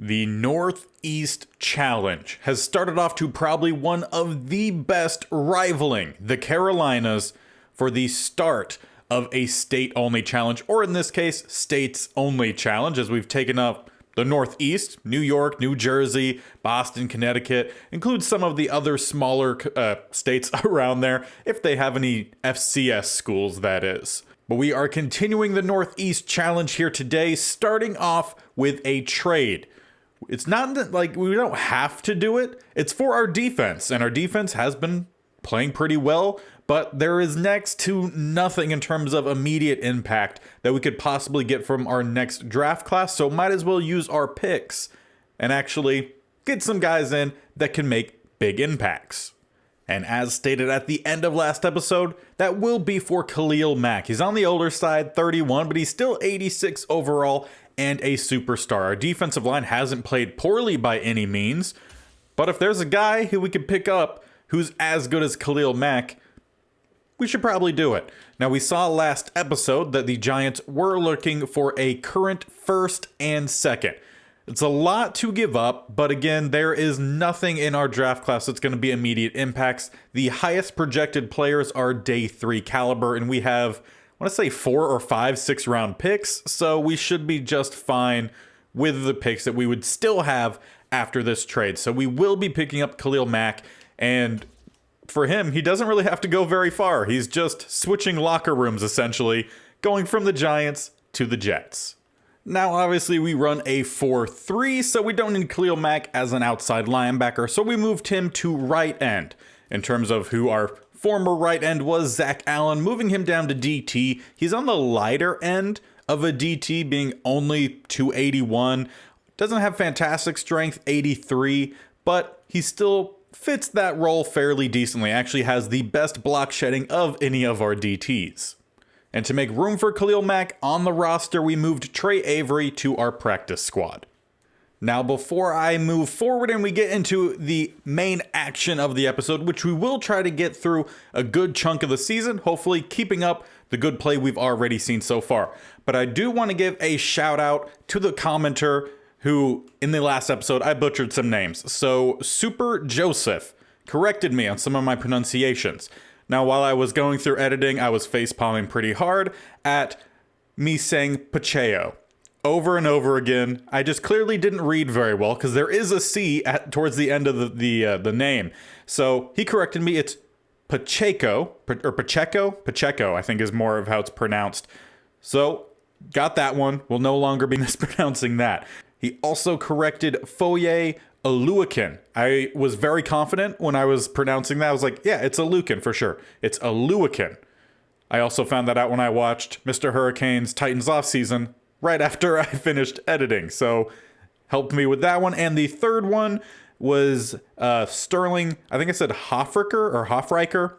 The Northeast Challenge has started off to probably one of the best, rivaling the Carolinas for the start of a state-only challenge, or in this case, states-only challenge, as we've taken up the Northeast, New York, New Jersey, Boston, Connecticut, includes some of the other smaller states around there, if they have any FCS schools, that is. But we are continuing the Northeast Challenge here today, starting off with a trade. It's not that, like, we don't have to do it. It's for our defense, and our defense has been playing pretty well, but there is next to nothing in terms of immediate impact that we could possibly get from our next draft class, so might as well use our picks and actually get some guys in that can make big impacts. And as stated at the end of last episode, that will be for Khalil Mack. He's on the older side, 31, but he's still 86 overall and a superstar. Our defensive line hasn't played poorly by any means, but if there's a guy who we could pick up who's as good as Khalil Mack, we should probably do it. Now, we saw last episode that the Giants were looking for a current first and second. It's a lot to give up, but again, there is nothing in our draft class that's going to be immediate impacts. The highest projected players are day 3 caliber, and we have, I want to say 4 or 5 6-round picks, so we should be just fine with the picks that we would still have after this trade. So we will be picking up Khalil Mack, and for him, he doesn't really have to go very far. He's just switching locker rooms, essentially, going from the Giants to the Jets. Now, obviously, we run a 4-3, so we don't need Khalil Mack as an outside linebacker, so we moved him to right end. In terms of who our former right end was, Zach Allen, moving him down to DT. He's on the lighter end of a DT, being only 281. Doesn't have fantastic strength, 83, but he still fits that role fairly decently. Actually has the best block shedding of any of our DTs. And to make room for Khalil Mack on the roster, we moved Trey Avery to our practice squad. Now, before I move forward and we get into the main action of the episode, which we will try to get through a good chunk of the season, hopefully keeping up the good play we've already seen so far. But I do want to give a shout out to the commenter who, in the last episode, I butchered some names. So, Super Joseph corrected me on some of my pronunciations. Now, while I was going through editing, I was facepalming pretty hard at me saying Pacheco over and over again. I just clearly didn't read very well because there is a C towards the end of the name. So he corrected me. It's Pacheco, or Pacheco? Pacheco, I think is more of how it's pronounced. So got that one. We'll no longer be mispronouncing that. He also corrected Foye Aluakin. I was very confident when I was pronouncing that. I was like, yeah, it's Aluakin for sure. It's Aluakin. I also found that out when I watched Mr. Hurricane's Titans offseason right after I finished editing. So helped me with that one. And the third one was Sterling. I think I said Hofricker or Hofreicher,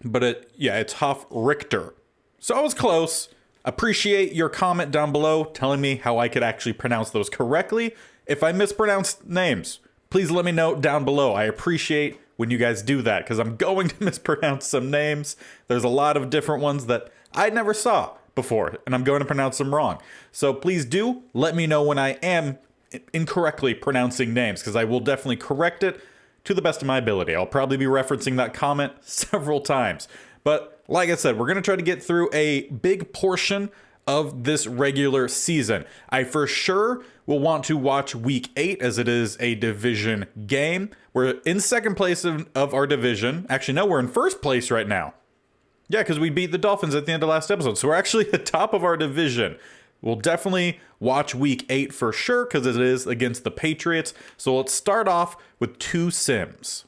but it's Hofrichter. So I was close. Appreciate your comment down below telling me how I could actually pronounce those correctly. If I mispronounced names, please let me know down below. I appreciate when you guys do that because I'm going to mispronounce some names. There's a lot of different ones that I never saw before, and I'm going to pronounce them wrong. So please do let me know when I am incorrectly pronouncing names because I will definitely correct it to the best of my ability. I'll probably be referencing that comment several times. But like I said, we're going to try to get through a big portion of this regular season. I for sure will want to watch week 8 as it is a division game. We're in second place of our division. Actually, no, we're in first place right now. Yeah, because we beat the Dolphins at the end of last episode. So we're actually at the top of our division. We'll definitely watch week 8 for sure because it is against the Patriots. So let's start off with 2 sims.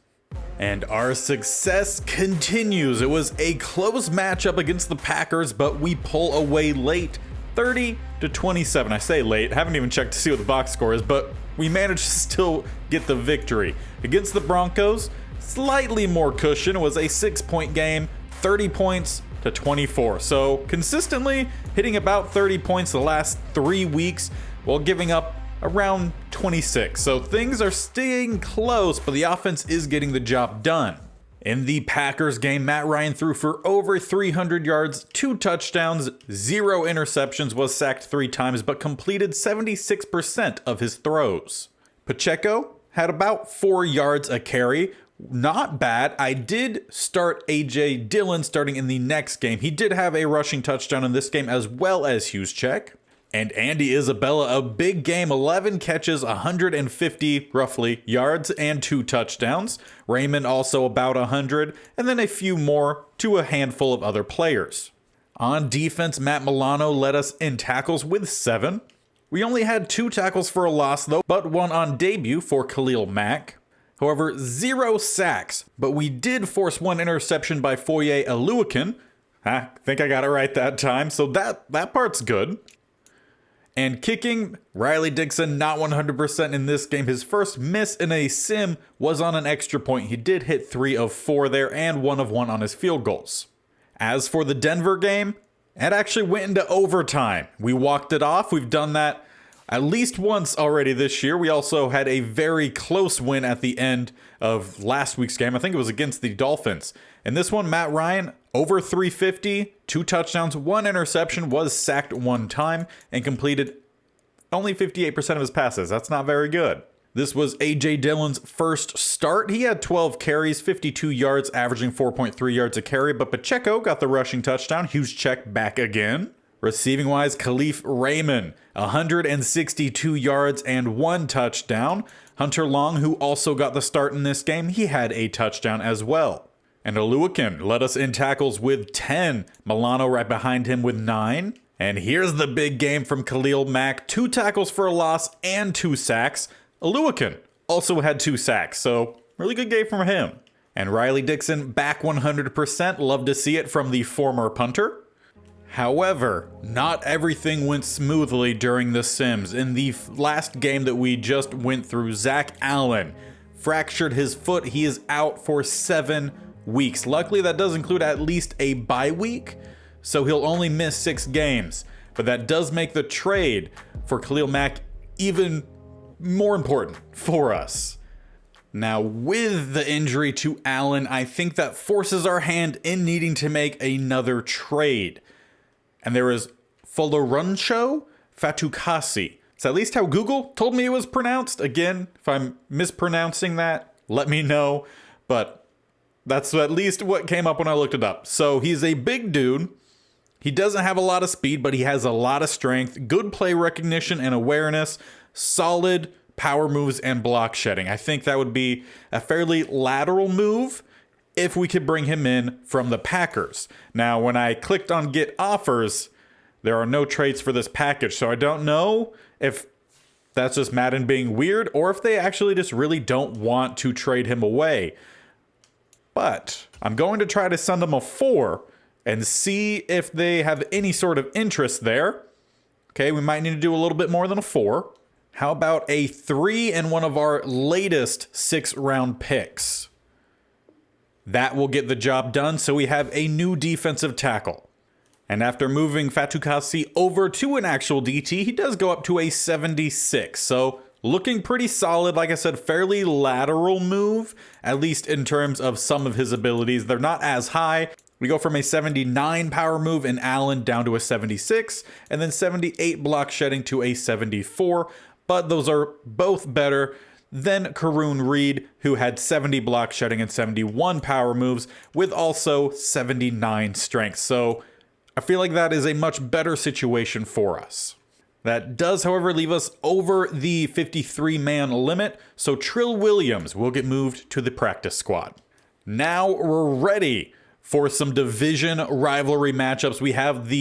And our success continues. It was a close matchup against the Packers, but we pull away late, 30-27. I say late, haven't even checked to see what the box score is, but we managed to still get the victory. Against the Broncos, slightly more cushion. It was a 6-point game, 30 points to 24. So consistently hitting about 30 points the last 3 weeks while giving up around 26. So things are staying close, but the offense is getting the job done. In the Packers game, Matt Ryan threw for over 300 yards, 2 touchdowns, 0 interceptions, was sacked 3 times, but completed 76% of his throws. Pacheco had about 4 yards a carry. Not bad. I did start A.J. Dillon starting in the next game. He did have a rushing touchdown in this game as well as Juszczyk. And Andy Isabella, a big game, 11 catches, 150 roughly yards and 2 touchdowns. Raymond also about 100, and then a few more to a handful of other players. On defense, Matt Milano led us in tackles with 7. We only had 2 tackles for a loss though, but 1 on debut for Khalil Mack. However, 0 sacks, but we did force 1 interception by Foye Oluokun. I think I got it right that time, so that part's good. And kicking, Riley Dixon not 100% in this game. His first miss in a sim was on an extra point. He did hit 3 of 4 there and 1 of 1 on his field goals. As for the Denver game, it actually went into overtime. We walked it off. We've done that at least once already this year. We also had a very close win at the end of last week's game. I think it was against the Dolphins. In this one, Matt Ryan, over 350, 2 touchdowns, 1 interception, was sacked 1 time, and completed only 58% of his passes. That's not very good. This was A.J. Dillon's first start. He had 12 carries, 52 yards, averaging 4.3 yards a carry, but Pacheco got the rushing touchdown. Juszczyk back again. Receiving-wise, Khalif Raymond, 162 yards and 1 touchdown. Hunter Long, who also got the start in this game, he had a touchdown as well. And Oluokun led us in tackles with 10. Milano right behind him with 9. And here's the big game from Khalil Mack. 2 tackles for a loss and 2 sacks. Oluokun also had 2 sacks, so really good game from him. And Riley Dixon back 100%. Love to see it from the former punter. However, not everything went smoothly during the Sims. In the last game that we just went through, Zach Allen fractured his foot. He is out for 7 weeks. Luckily, that does include at least a bye week, so he'll only miss 6 games. But that does make the trade for Khalil Mack even more important for us. Now, with the injury to Allen, I think that forces our hand in needing to make another trade. And there is Foloruncho Fatukasi. It's at least how Google told me it was pronounced. Again, if I'm mispronouncing that, let me know. But that's at least what came up when I looked it up. So he's a big dude. He doesn't have a lot of speed, but he has a lot of strength, good play recognition and awareness, solid power moves and block shedding. I think that would be a fairly lateral move if we could bring him in from the Packers. Now, when I clicked on get offers, there are no trades for this package. So I don't know if that's just Madden being weird or if they actually just really don't want to trade him away. But I'm going to try to send them a 4 and see if they have any sort of interest there. Okay, we might need to do a little bit more than a 4. How about a 3 and one of our latest 6th-round picks? That will get the job done, so we have a new defensive tackle. And after moving Fatukasi over to an actual DT, he does go up to a 76. So looking pretty solid. Like I said, fairly lateral move, at least in terms of some of his abilities. They're not as high. We go from a 79 power move in Allen down to a 76, and then 78 block shedding to a 74. But those are both better than Karoon Reed, who had 70 block shedding and 71 power moves, with also 79 strength. So I feel like that is a much better situation for us. That does, however, leave us over the 53-man limit, so Trill Williams will get moved to the practice squad. Now we're ready for some division rivalry matchups. We have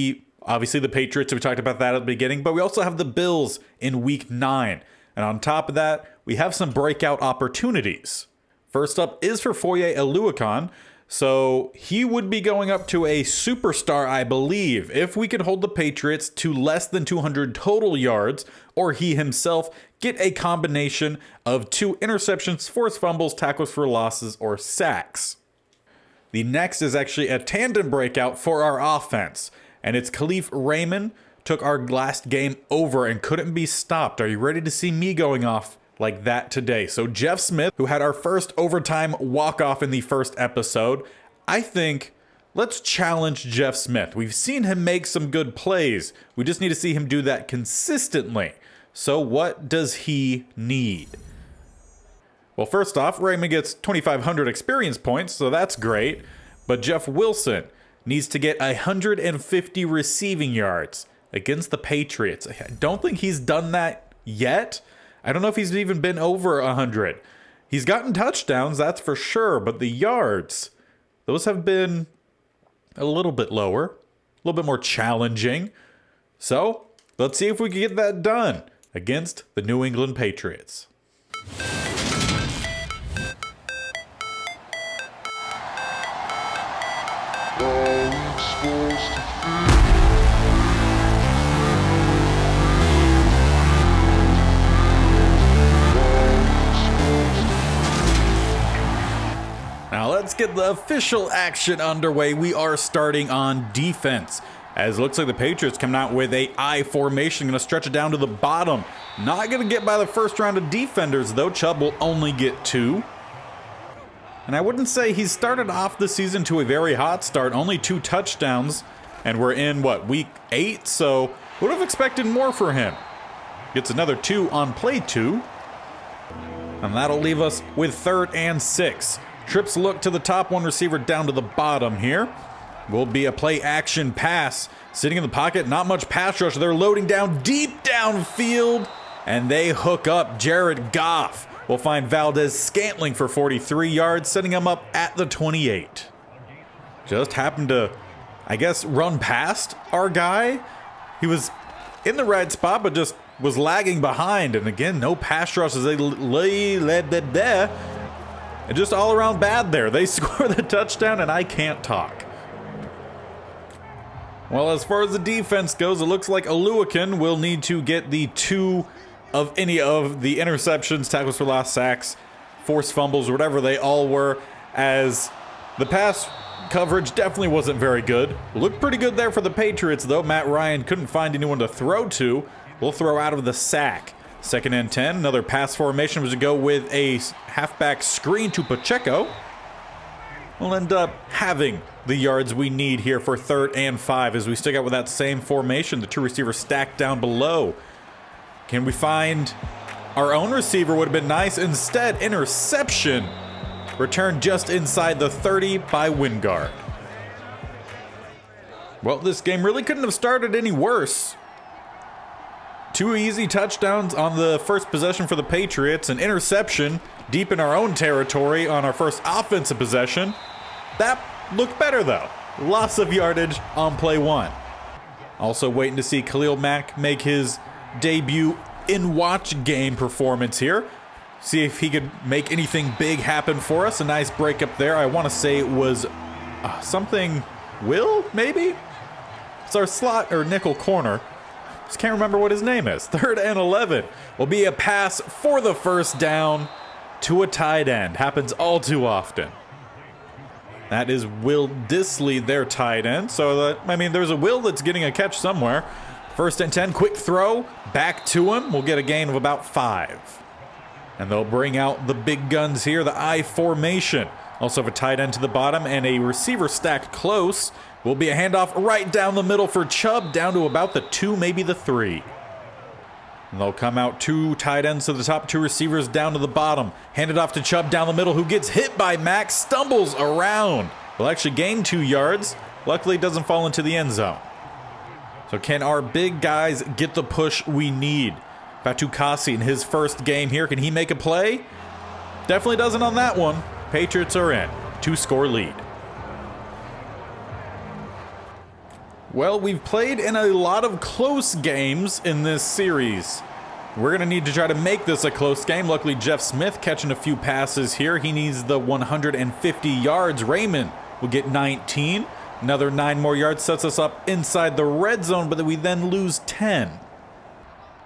obviously the Patriots, we talked about that at the beginning, but we also have the Bills in week 9. And on top of that, we have some breakout opportunities. First up is for Foye Oluokun. So he would be going up to a superstar, I believe, if we could hold the Patriots to less than 200 total yards, or he himself get a combination of 2 interceptions, forced fumbles, tackles for losses, or sacks. The next is actually a tandem breakout for our offense, and it's Khalif Raymond. Took our last game over and couldn't be stopped. Are you ready to see me going off like that today. So Jeff Smith, who had our first overtime walk-off in the first episode, I think let's challenge Jeff Smith. We've seen him make some good plays. We just need to see him do that consistently. So what does he need? Well, first off, Raymond gets 2,500 experience points, so that's great. But Jeff Wilson needs to get 150 receiving yards against the Patriots. I don't think he's done that yet. I don't know if he's even been over 100. He's gotten touchdowns, that's for sure, but the yards, those have been a little bit lower, a little bit more challenging. So let's see if we can get that done against the New England Patriots. Now let's get the official action underway. We are starting on defense, as it looks like the Patriots coming out with a I formation, going to stretch it down to the bottom. Not going to get by the first round of defenders, though. Chubb will only get 2. And I wouldn't say he started off the season to a very hot start, only 2 touchdowns, and we're in, what, week 8? So would have expected more for him. Gets another 2 on play 2. And that'll leave us with 3rd and 6. Trips look to the top, one receiver down to the bottom here. Will be a play action pass. Sitting in the pocket, not much pass rush. They're loading down deep downfield, and they hook up. Jared Goff will find Valdez Scantling for 43 yards, setting him up at the 28. Just happened to, I guess, run past our guy. He was in the right spot, but just was lagging behind. And again, no pass rush as they and just all around bad there. They score the touchdown, and I can't talk. Well, as far as the defense goes, it looks like Aluakin will need to get the 2 of any of the interceptions, tackles for loss, sacks, forced fumbles, whatever they all were, as the pass coverage definitely wasn't very good. Looked pretty good there for the Patriots, though. Matt Ryan couldn't find anyone to throw to. We'll throw out of the sack. 2nd and 10, another pass formation was to go with a halfback screen to Pacheco. We'll end up having the yards we need here for 3rd and 5 as we stick out with that same formation. The 2 receivers stacked down below. Can we find our own receiver? Would have been nice. Instead, interception. Returned just inside the 30 by Wingard. Well, this game really couldn't have started any worse. 2 easy touchdowns on the first possession for the Patriots. An interception deep in our own territory on our first offensive possession. That looked better, though. Loss of yardage on play 1. Also waiting to see Khalil Mack make his debut in-watch game performance here. See if he could make anything big happen for us. A nice breakup there. I want to say it was something Will, maybe? It's our slot or nickel corner. Just can't remember what his name is. 3rd and 11 will be a pass for the first down to a tight end. Happens all too often. That is Will Dissly, their tight end. So, there's a Will that's getting a catch somewhere. 1st and 10, quick throw. Back to him. We'll get a gain of about 5. And they'll bring out the big guns here, the I formation. Also have a tight end to the bottom and a receiver stacked close. Will be a handoff right down the middle for Chubb, down to about the 2, maybe the 3. And they'll come out 2 tight ends to the top, 2 receivers down to the bottom. Hand it off to Chubb down the middle, who gets hit by Mack, stumbles around. Will actually gain 2 yards. Luckily, it doesn't fall into the end zone. So can our big guys get the push we need? Fatukasi in his first game here. Can he make a play? Definitely doesn't on that one. Patriots are in. 2-score lead. Well, we've played in a lot of close games in this series. We're going to need to try to make this a close game. Luckily, Jeff Smith catching a few passes here. He needs the 150 yards. Raymond will get 19. Another 9 more yards sets us up inside the red zone, but we then lose 10.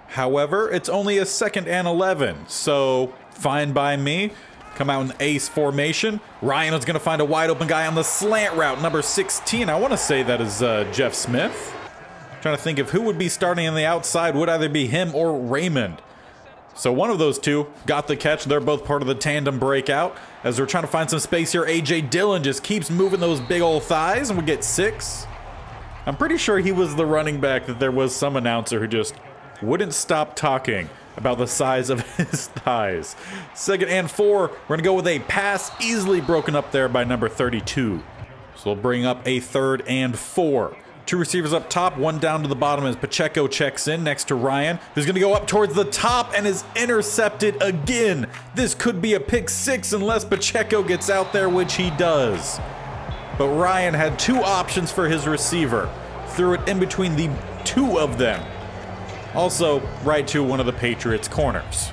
However, it's only a 2nd and 11, so fine by me. Come out in the ace formation. Ryan is going to find a wide open guy on the slant route, number 16. I want to say that is Jeff Smith. Trying to think of who would be starting on the outside. Would either be him or Raymond. So one of those two got the catch. They're both part of the tandem breakout. As we're trying to find some space here, A.J. Dillon just keeps moving those big old thighs, and we get 6. I'm pretty sure he was the running back that there was some announcer who just wouldn't stop talking about the size of his thighs. 2nd and 4. We're going to go with a pass, easily broken up there by number 32. So we'll bring up a 3rd and 4. 2 receivers up top, 1 down to the bottom as Pacheco checks in next to Ryan, who's going to go up towards the top and is intercepted again. This could be a pick 6 unless Pacheco gets out there, which he does. But Ryan had 2 options for his receiver. Threw it in between the 2 of them. Also, right to one of the Patriots' corners.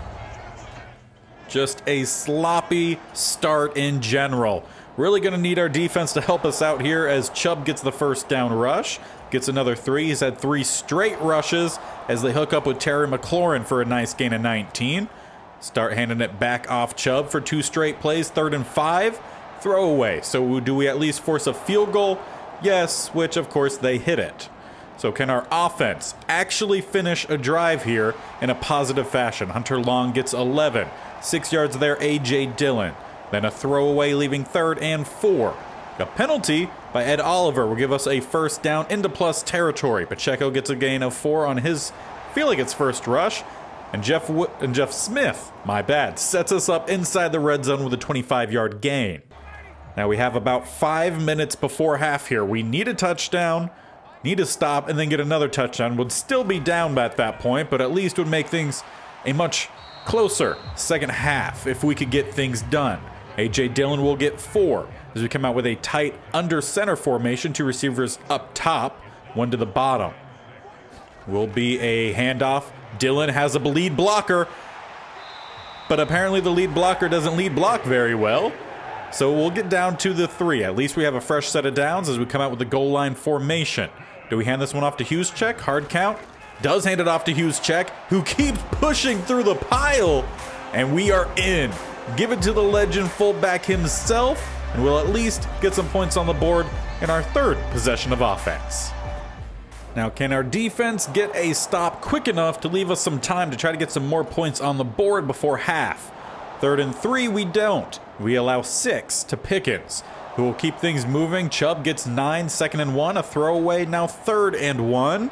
Just a sloppy start in general. Really going to need our defense to help us out here as Chubb gets the 1st down rush. Gets another 3. He's had 3 straight rushes as they hook up with Terry McLaurin for a nice gain of 19. Start handing it back off Chubb for 2 straight plays. 3rd and 5. Throwaway. So do we at least force a field goal? Yes, which of course they hit it. So can our offense actually finish a drive here in a positive fashion? Hunter Long gets 11. 6 yards there, A.J. Dillon. Then a throwaway, leaving 3rd and 4. A penalty by Ed Oliver will give us a 1st down into plus territory. Pacheco gets a gain of 4 on his, feel like it's 1st rush. And Jeff Smith, my bad, sets us up inside the red zone with a 25-yard gain. Now we have about 5 minutes before half here. We need a touchdown, need to stop, and then get another touchdown. Would still be down at that point, but at least would make things a much closer second half if we could get things done. A.J. Dillon will get 4 as we come out with a tight under center formation. 2 receivers up top, 1 to the bottom. Will be a handoff. Dillon has a lead blocker, but apparently the lead blocker doesn't lead block very well. So we'll get down to the 3. At least we have a fresh set of downs as we come out with the goal line formation. Do we hand this one off to Juszczyk? Hard count. Does hand it off to Juszczyk, who keeps pushing through the pile, and we are in. Give it to the legend fullback himself, and we'll at least get some points on the board in our 3rd possession of offense. Now, can our defense get a stop quick enough to leave us some time to try to get some more points on the board before half? 3rd and 3, we don't. We allow 6 to Pickens, who will keep things moving. Chubb gets 9, 2nd and 1, a throwaway, now 3rd and 1.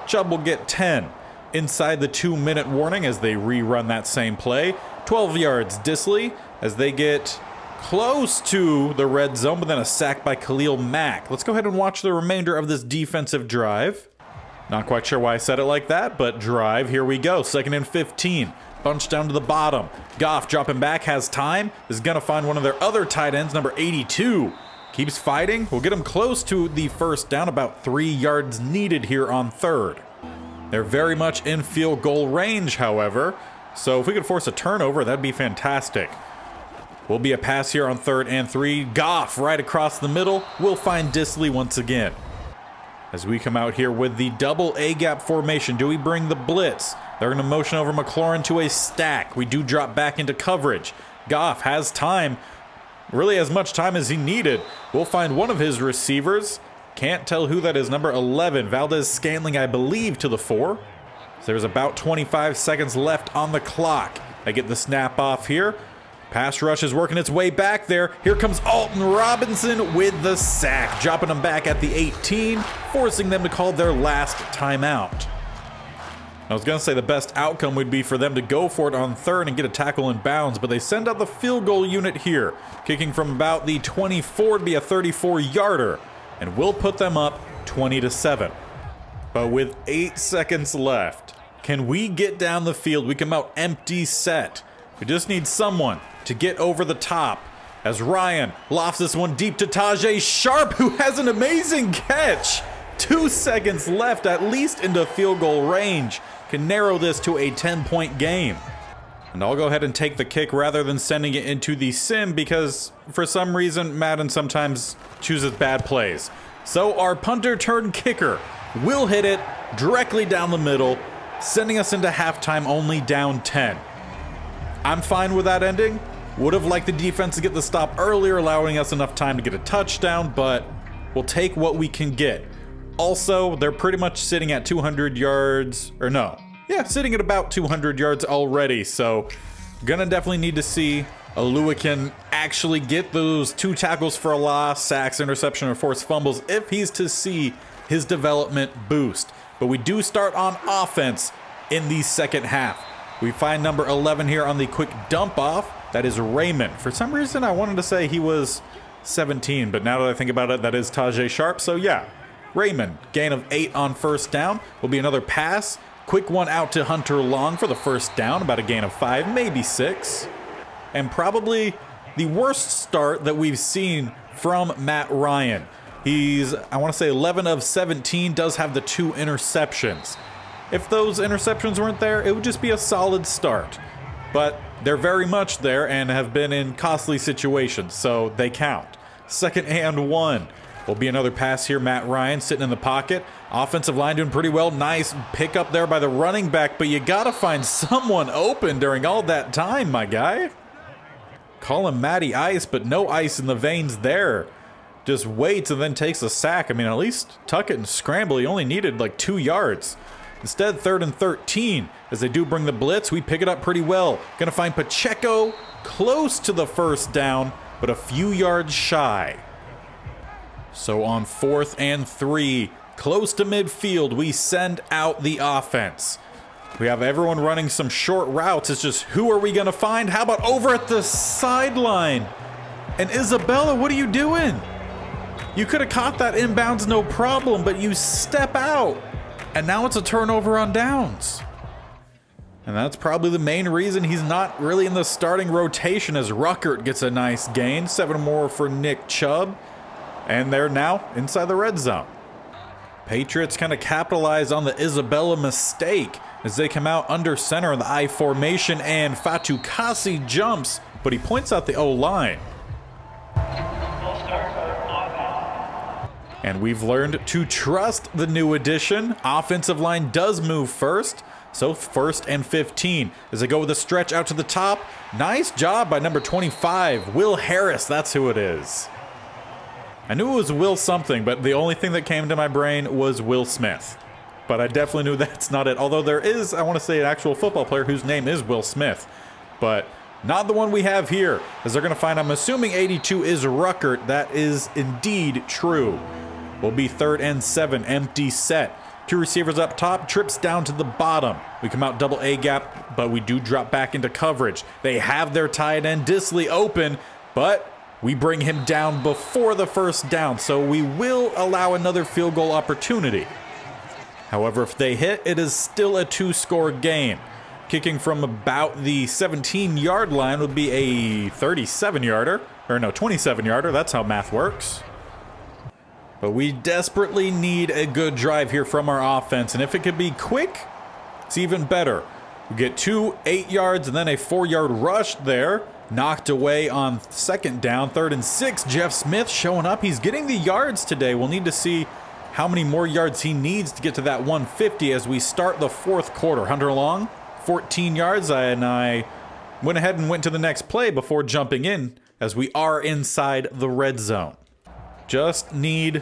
Chubb will get 10 inside the 2-minute warning as they rerun that same play. 12 yards Disley as they get close to the red zone, but then a sack by Khalil Mack. Let's go ahead and watch the remainder of this defensive drive. Not quite sure why I said it like that, but drive, here we go. 2nd and 15. Bunched down to the bottom. Goff dropping back, has time. Is going to find one of their other tight ends, number 82. Keeps fighting. We'll get him close to the 1st down, about 3 yards needed here on 3rd. They're very much in field goal range, however. So if we could force a turnover, that'd be fantastic. Will be a pass here on 3rd and 3. Goff right across the middle. We'll find Disley once again. As we come out here with the double A-gap formation, do we bring the blitz? They're going to motion over McLaurin to a stack. We do drop back into coverage. Goff has time, really as much time as he needed. We'll find one of his receivers. Can't tell who that is, number 11. Valdez-Scantling, I believe, to the 4. So there's about 25 seconds left on the clock. They get the snap off here. Pass rush is working its way back there. Here comes Alton Robinson with the sack, dropping them back at the 18, forcing them to call their last timeout. I was going to say the best outcome would be for them to go for it on 3rd and get a tackle in bounds, but they send out the field goal unit here, kicking from about the 24 to be a 34-yarder, and we'll put them up 20-7. But with 8 seconds left, can we get down the field? We come out empty set. We just need someone to get over the top as Ryan lofts this one deep to Tajay Sharp, who has an amazing catch. 2 seconds left, at least into field goal range. Can narrow this to a 10-point game. And I'll go ahead and take the kick rather than sending it into the sim because for some reason Madden sometimes chooses bad plays. So our punter turned kicker will hit it directly down the middle, sending us into halftime only down 10. I'm fine with that ending. Would have liked the defense to get the stop earlier, allowing us enough time to get a touchdown, but we'll take what we can get. Also, they're pretty much sitting at 200 yards, or no, Yeah, sitting at about 200 yards already, so gonna definitely need to see Alua can actually get those 2 tackles for a loss, sacks, interception, or forced fumbles if he's to see his development boost. But we do start on offense in the second half. We find number 11 here on the quick dump off. That is Raymond. For some reason, I wanted to say he was 17, but now that I think about it, that is Tajay Sharp. So yeah, Raymond, gain of 8 on first down. Will be another pass. Quick one out to Hunter Long for the first down, about a gain of 5, maybe 6. And probably the worst start that we've seen from Matt Ryan. He's, I want to say 11 of 17, does have the 2 interceptions. If those interceptions weren't there, it would just be a solid start. But they're very much there and have been in costly situations, so they count. 2nd and 1. Will be another pass here. Matt Ryan sitting in the pocket. Offensive line doing pretty well. Nice pick up there by the running back, but you gotta find someone open during all that time, my guy. Call him Matty Ice, but no ice in the veins there. Just waits and then takes a sack. I mean, at least tuck it and scramble. He only needed like 2 yards. Instead, 3rd and 13. As they do bring the blitz, we pick it up pretty well. Gonna find Pacheco close to the first down, but a few yards shy. So on 4th and 3, close to midfield, we send out the offense. We have everyone running some short routes. It's just, who are we gonna find? How about over at the sideline? And Isabella, what are you doing? You could have caught that inbounds no problem, but you step out. And now it's a turnover on downs. And that's probably the main reason he's not really in the starting rotation, as Ruckert gets a nice gain. 7 more for Nick Chubb. And they're now inside the red zone. Patriots kind of capitalize on the Isabella mistake as they come out under center in the I formation, and Fatukasi jumps, but he points out the O-line. And we've learned to trust the new addition. Offensive line does move first. So 1st and 15 as they go with a stretch out to the top. Nice job by number 25, Will Harris. That's who it is. I knew it was Will something, but the only thing that came to my brain was Will Smith. But I definitely knew that's not it. Although there is, I want to say, an actual football player whose name is Will Smith. But not the one we have here, as they're going to find, I'm assuming 82 is Ruckert. That is indeed true. Will be 3rd and 7, empty set. 2 receivers up top, trips down to the bottom. We come out double A gap, but we do drop back into coverage. They have their tight end Disley open, but we bring him down before the first down, so we will allow another field goal opportunity. However, if they hit, it is still a 2-score game. Kicking from about the 17-yard line would be a 37-yarder, or no, 27-yarder. That's how math works. But we desperately need a good drive here from our offense, and if it could be quick, it's even better. We get 2 8 yards and then a 4-yard rush there. Knocked away on 2nd down. 3rd and 6, Jeff Smith showing up. He's getting the yards today. We'll need to see how many more yards he needs to get to that 150 as we start the 4th quarter. Hunter Long, 14 yards, and I went ahead and went to the next play before jumping in, as we are inside the red zone. Just need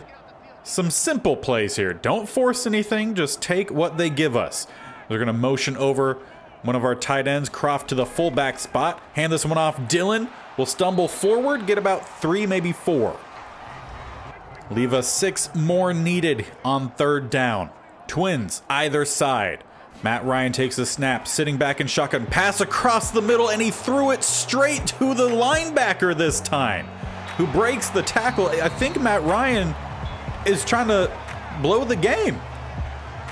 some simple plays here. Don't force anything, just take what they give us. They're going to motion over one of our tight ends, Croft, to the fullback spot. Hand this one off. Dylan will stumble forward, get about 3, maybe 4. Leave us 6 more needed on 3rd down. Twins either side. Matt Ryan takes a snap, sitting back in shotgun, pass across the middle, and he threw it straight to the linebacker this time, who breaks the tackle. I think Matt Ryan is trying to blow the game.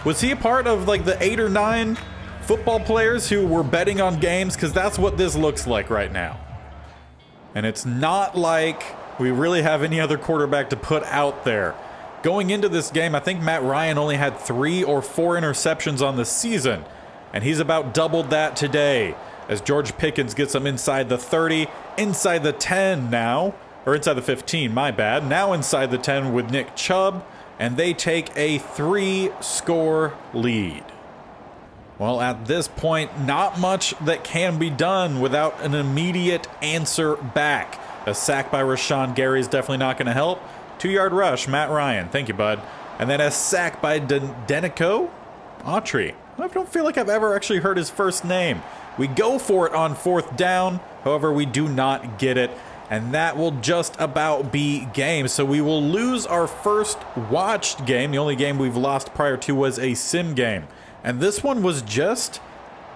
Was he a part of like the 8 or 9 football players who were betting on games? Because that's what this looks like right now. And it's not like we really have any other quarterback to put out there. Going into this game, I think Matt Ryan only had 3 or 4 interceptions on the season, and he's about doubled that today, as George Pickens gets him inside the 30, inside the 10 now, or inside the 15, my bad. Now inside the 10 with Nick Chubb, and they take a 3-score lead. Well, at this point, not much that can be done without an immediate answer back. A sack by Rashawn Gary is definitely not going to help. 2-yard rush, Matt Ryan. Thank you, bud. And then a sack by Denico Autry. I don't feel like I've ever actually heard his first name. We go for it on 4th down. However, we do not get it. And that will just about be game. So we will lose our first watched game. The only game we've lost prior to was a sim game. And this one was just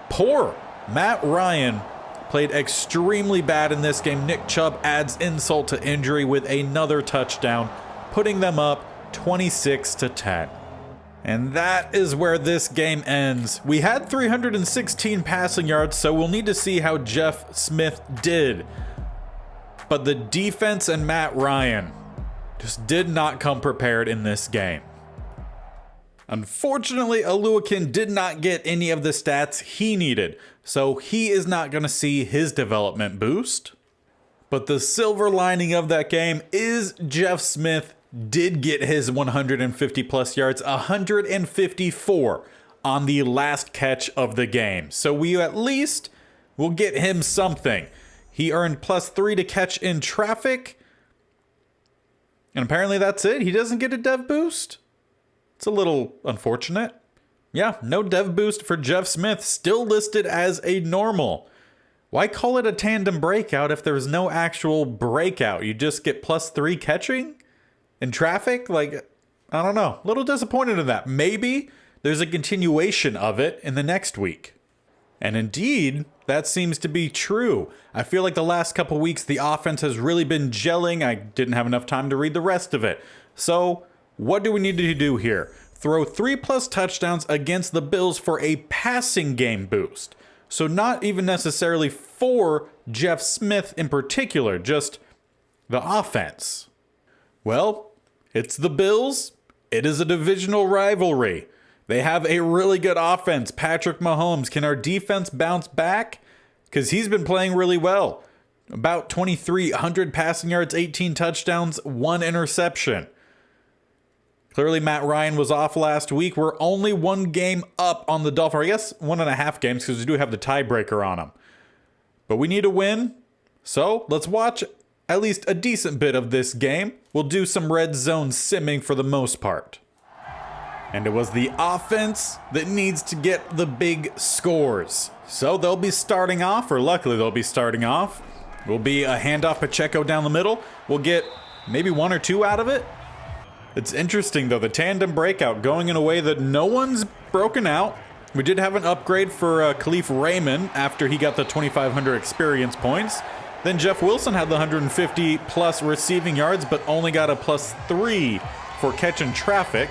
poor. Matt Ryan played extremely bad in this game. Nick Chubb adds insult to injury with another touchdown, putting them up 26-10. And that is where this game ends. We had 316 passing yards, so we'll need to see how Jeff Smith did. But the defense and Matt Ryan just did not come prepared in this game. Unfortunately, Oluwakin did not get any of the stats he needed, so he is not going to see his development boost. But the silver lining of that game is Jeff Smith did get his 150 plus yards, 154 on the last catch of the game. So we at least will get him something. He earned +3 to catch in traffic. And apparently that's it. He doesn't get a dev boost. It's a little unfortunate. Yeah, no dev boost for Jeff Smith, still listed as a normal. Why call it a tandem breakout if there's no actual breakout? You just get +3 catching in traffic? Like, I don't know. A little disappointed in that. Maybe there's a continuation of it in the next week. And indeed, that seems to be true. I feel like the last couple weeks, the offense has really been gelling. I didn't have enough time to read the rest of it. So what do we need to do here? Throw 3+ touchdowns against the Bills for a passing game boost. So not even necessarily for Jeff Smith in particular, just the offense. Well, it's the Bills. It is a divisional rivalry. They have a really good offense. Patrick Mahomes. Can our defense bounce back? Because he's been playing really well. About 2,300 passing yards, 18 touchdowns, 1 interception. Clearly, Matt Ryan was off last week. We're only 1 game up on the Dolphins. Or I guess 1.5 games because we do have the tiebreaker on them. But we need a win. So let's watch at least a decent bit of this game. We'll do some red zone simming for the most part. And it was the offense that needs to get the big scores. So they'll be starting off, or luckily they'll be starting off. Will be a handoff Pacheco down the middle. We'll get maybe 1 or 2 out of it. It's interesting though, the tandem breakout going in a way that no one's broken out. We did have an upgrade for Khalif Raymond after he got the 2,500 experience points. Then Jeff Wilson had the 150 plus receiving yards, but only got a +3 for catching traffic.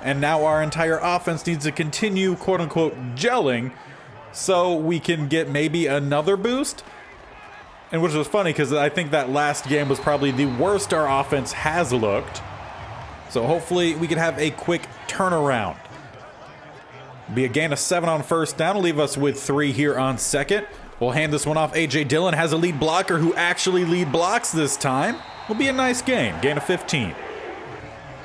And now our entire offense needs to continue, quote unquote, gelling so we can get maybe another boost. And which was funny because I think that last game was probably the worst our offense has looked. So hopefully we can have a quick turnaround. Be a gain of 7 on 1st down. Will leave us with 3 here on 2nd. We'll hand this one off. A.J. Dillon has a lead blocker who actually lead blocks this time. Will be a nice game. Gain of 15.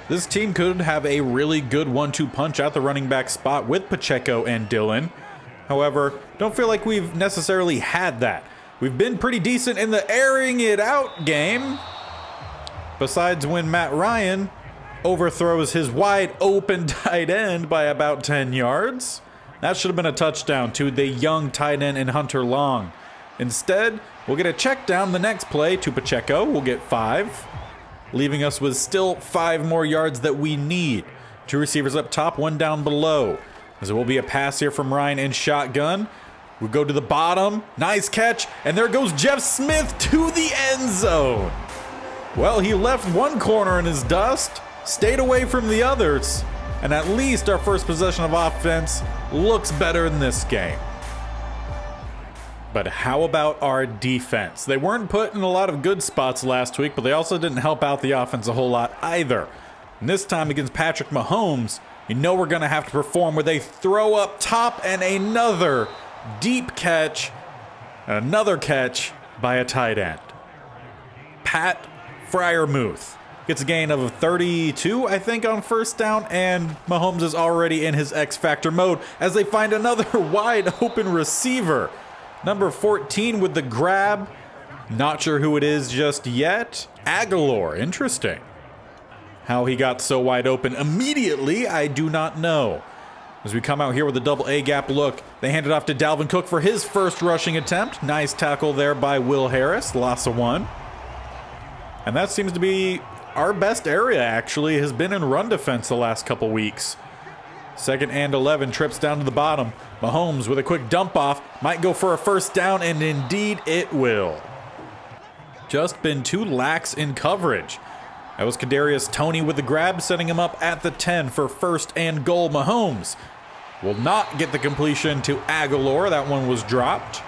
This team could have a really good 1-2 punch at the running back spot with Pacheco and Dillon. However, don't feel like we've necessarily had that. We've been pretty decent in the airing it out game. Besides when Matt Ryan overthrows his wide open tight end by about 10 yards. That should have been a touchdown to the young tight end in Hunter Long. Instead, we'll get a check down the next play to Pacheco. We'll get 5. Leaving us with still 5 more yards that we need. 2 receivers up top, 1 down below. As it will be a pass here from Ryan in shotgun. We go to the bottom. Nice catch. And there goes Jeff Smith to the end zone. Well, he left one corner in his dust, stayed away from the others, and at least our first possession of offense looks better in this game. But how about our defense? They weren't put in a lot of good spots last week, but they also didn't help out the offense a whole lot either. And this time against Patrick Mahomes, you know we're going to have to perform with a throw up top and another deep catch, another catch by a tight end. Pat Freiermuth gets a gain of 32, I think, on 1st down, and Mahomes is already in his X-Factor mode as they find another wide open receiver. Number 14 with the grab. Not sure who it is just yet. Aguilar, interesting. How he got so wide open immediately, I do not know. As we come out here with a double A-gap look, they hand it off to Dalvin Cook for his first rushing attempt. Nice tackle there by Will Harris, loss of 1. And that seems to be our best area, actually, has been in run defense the last couple weeks. 2nd and 11, trips down to the bottom. Mahomes with a quick dump off, might go for a first down, and indeed it will. Just been too lax in coverage. That was Kadarius Toney with the grab, setting him up at the 10 for 1st and goal. Mahomes will not get the completion to Aguilar. That one was dropped.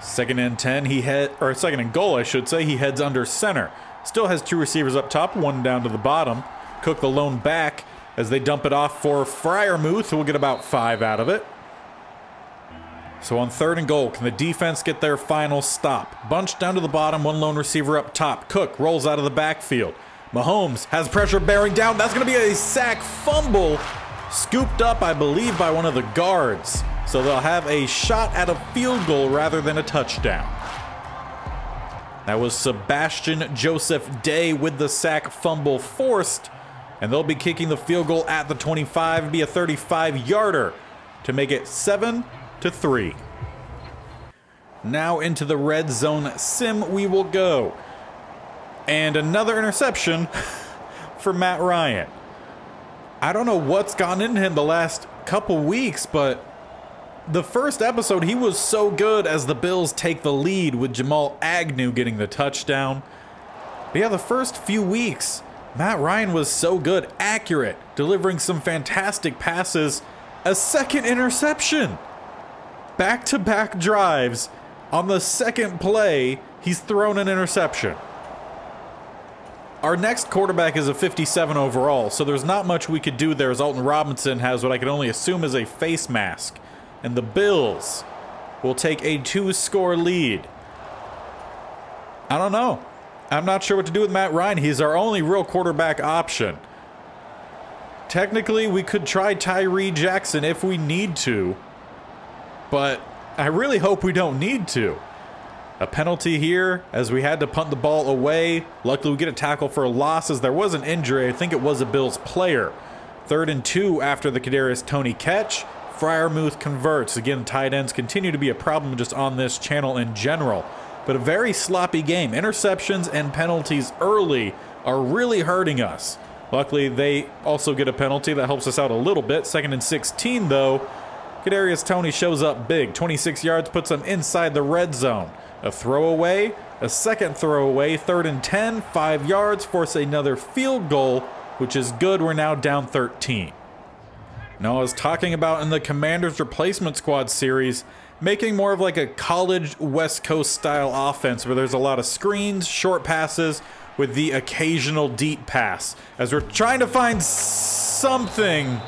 2nd and 10, 2nd and goal, I should say. He heads under center. Still has 2 receivers up top, 1 down to the bottom. Cook the lone back as they dump it off for Freiermuth, who will get about 5 out of it. So on 3rd and goal, can the defense get their final stop? Bunched down to the bottom, 1 lone receiver up top. Cook rolls out of the backfield. Mahomes has pressure bearing down. That's going to be a sack fumble. Scooped up, I believe, by one of the guards. So they'll have a shot at a field goal rather than a touchdown. That was Sebastian Joseph Day with the sack fumble forced. And they'll be kicking the field goal at the 25. It'll be a 35-yarder to make it 7-3. Now into the red zone sim we will go. And another interception for Matt Ryan. I don't know what's gone into him the last couple weeks, but the first episode he was so good as the Bills take the lead with Jamal Agnew getting the touchdown. But yeah, the first few weeks, Matt Ryan was so good, accurate, delivering some fantastic passes. A 2nd interception. Back-to-back drives. On the 2nd play, he's thrown an interception. Our next quarterback is a 57 overall, so there's not much we could do there as Alton Robinson has what I can only assume is a face mask. And the Bills will take a 2-score lead. I don't know. I'm not sure what to do with Matt Ryan. He's our only real quarterback option. Technically, we could try Tyree Jackson if we need to, but I really hope we don't need to. A penalty here as we had to punt the ball away. Luckily, we get a tackle for a loss as there was an injury. I think it was a Bills player. 3rd and 2 after the Kadarius Toney catch. Freiermuth converts. Again, tight ends continue to be a problem just on this channel in general. But a very sloppy game. Interceptions and penalties early are really hurting us. Luckily, they also get a penalty that helps us out a little bit. 2nd and 16, though. Kadarius Toney shows up big. 26 yards puts him inside the red zone. A throwaway, a 2nd throwaway, 3rd and 10, 5 yards, force another field goal, which is good. We're now down 13. Now, I was talking about in the Commanders Replacement Squad series, making more of like a college West Coast style offense where there's a lot of screens, short passes, with the occasional deep pass. As we're trying to find something.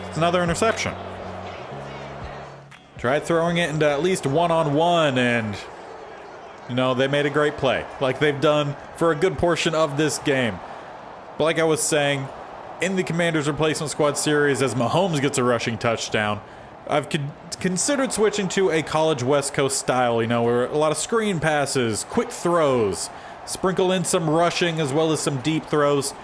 It's another interception. Tried throwing it into at least one-on-one, and they made a great play, like they've done for a good portion of this game. But like I was saying, in the Commanders Replacement Squad series, as Mahomes gets a rushing touchdown, I've considered switching to a college West Coast style, where a lot of screen passes, quick throws, sprinkle in some rushing as well as some deep throws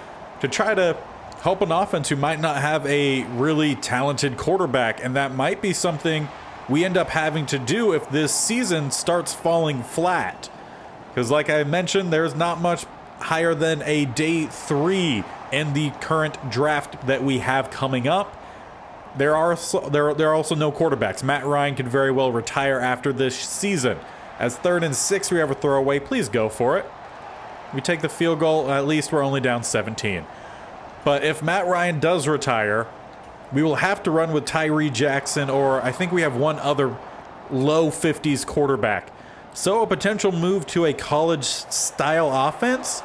to try to help an offense who might not have a really talented quarterback. And that might be something we end up having to do if this season starts falling flat. Because like I mentioned, there's not much higher than a day 3 in the current draft that we have coming up. There are also no quarterbacks. Matt Ryan could very well retire after this season. As 3rd and 6 we have a throwaway, please go for it. We take the field goal, at least we're only down 17. But if Matt Ryan does retire, we will have to run with Tyree Jackson, or I think we have one other low 50s quarterback. So a potential move to a college-style offense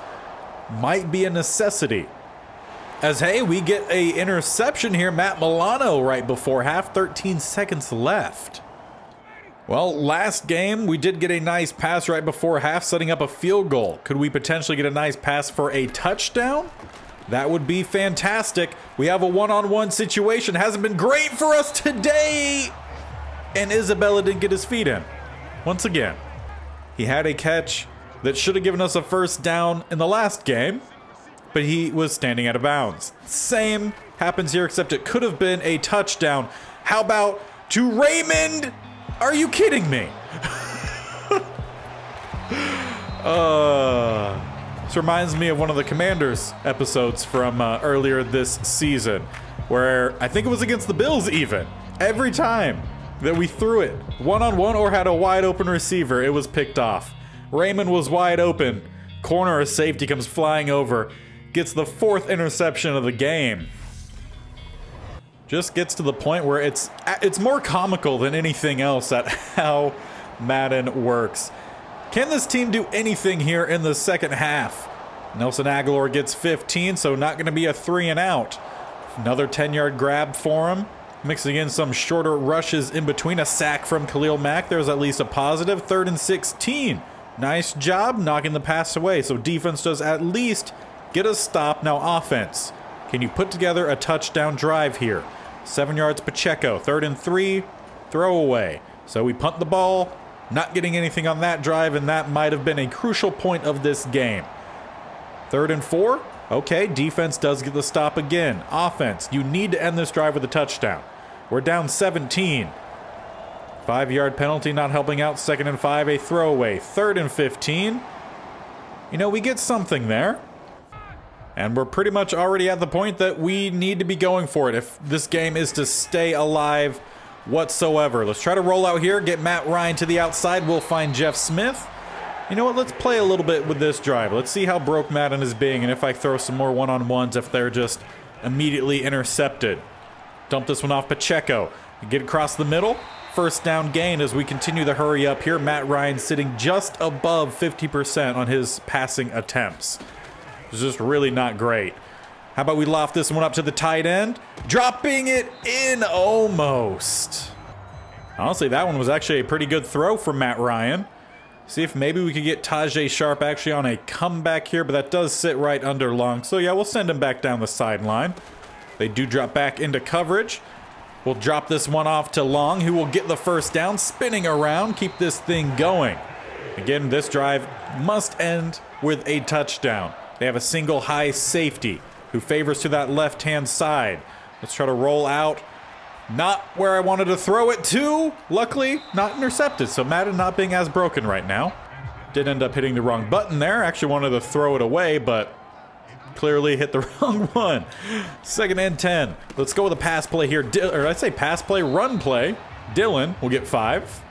might be a necessity. As, hey, we get a interception here. Matt Milano right before half, 13 seconds left. Well, last game, we did get a nice pass right before half, setting up a field goal. Could we potentially get a nice pass for a touchdown? That would be fantastic. We have a one-on-one situation. Hasn't been great for us today. And Isabella didn't get his feet in. Once again, he had a catch that should have given us a first down in the last game, but he was standing out of bounds. Same happens here, except it could have been a touchdown. How about to Raymond? Are you kidding me? This reminds me of one of the Commanders episodes from earlier this season, where I think it was against the Bills even. Every time that we threw it one-on-one or had a wide open receiver, it was picked off. Raymond was wide open. Corner or safety comes flying over. Gets the 4th interception of the game. Just gets to the point where it's more comical than anything else at how Madden works. Can this team do anything here in the second half? Nelson Aguilar gets 15, so not going to be a 3 and out. Another 10-yard grab for him. Mixing in some shorter rushes in between. A sack from Khalil Mack. There's at least a positive. 3rd and 16. Nice job knocking the pass away. So defense does at least get a stop. Now offense. Can you put together a touchdown drive here? 7 yards Pacheco. 3rd and 3. Throw away. So we punt the ball. Not getting anything on that drive, and that might have been a crucial point of this game. 3rd and 4. Okay, defense does get the stop again. Offense, you need to end this drive with a touchdown. We're down 17. 5-yard penalty not helping out. 2nd and 5, a throwaway. 3rd and 15. You know, we get something there. And we're pretty much already at the point that we need to be going for it if this game is to stay alive whatsoever. Let's try to roll out here, get Matt Ryan to the outside. We'll find Jeff Smith. You know what, let's play a little bit with this drive. Let's see how broke Madden is being, and if I throw some more one-on-ones, if they're just immediately intercepted. Dump this one off Pacheco. Get across the middle. 1st down gain as we continue the hurry up here. Matt Ryan sitting just above 50% on his passing attempts. It's just really not great. How about we loft this one up to the tight end? Dropping it in almost. Honestly, that one was actually a pretty good throw from Matt Ryan. See if maybe we could get Tajay Sharp actually on a comeback here, but that does sit right under Long. So yeah, we'll send him back down the sideline. They do drop back into coverage. We'll drop this one off to Long, who will get the 1st down, spinning around, keep this thing going. Again, this drive must end with a touchdown. They have a single high safety who favors to that left-hand side. Let's try to roll out. Not where I wanted to throw it to. Luckily, not intercepted. So Madden not being as broken right now. Did end up hitting the wrong button there. Actually wanted to throw it away, but clearly hit the wrong one. 2nd and 10. Let's go with a pass play here. Or I say pass play, run play. Dylan will get 5.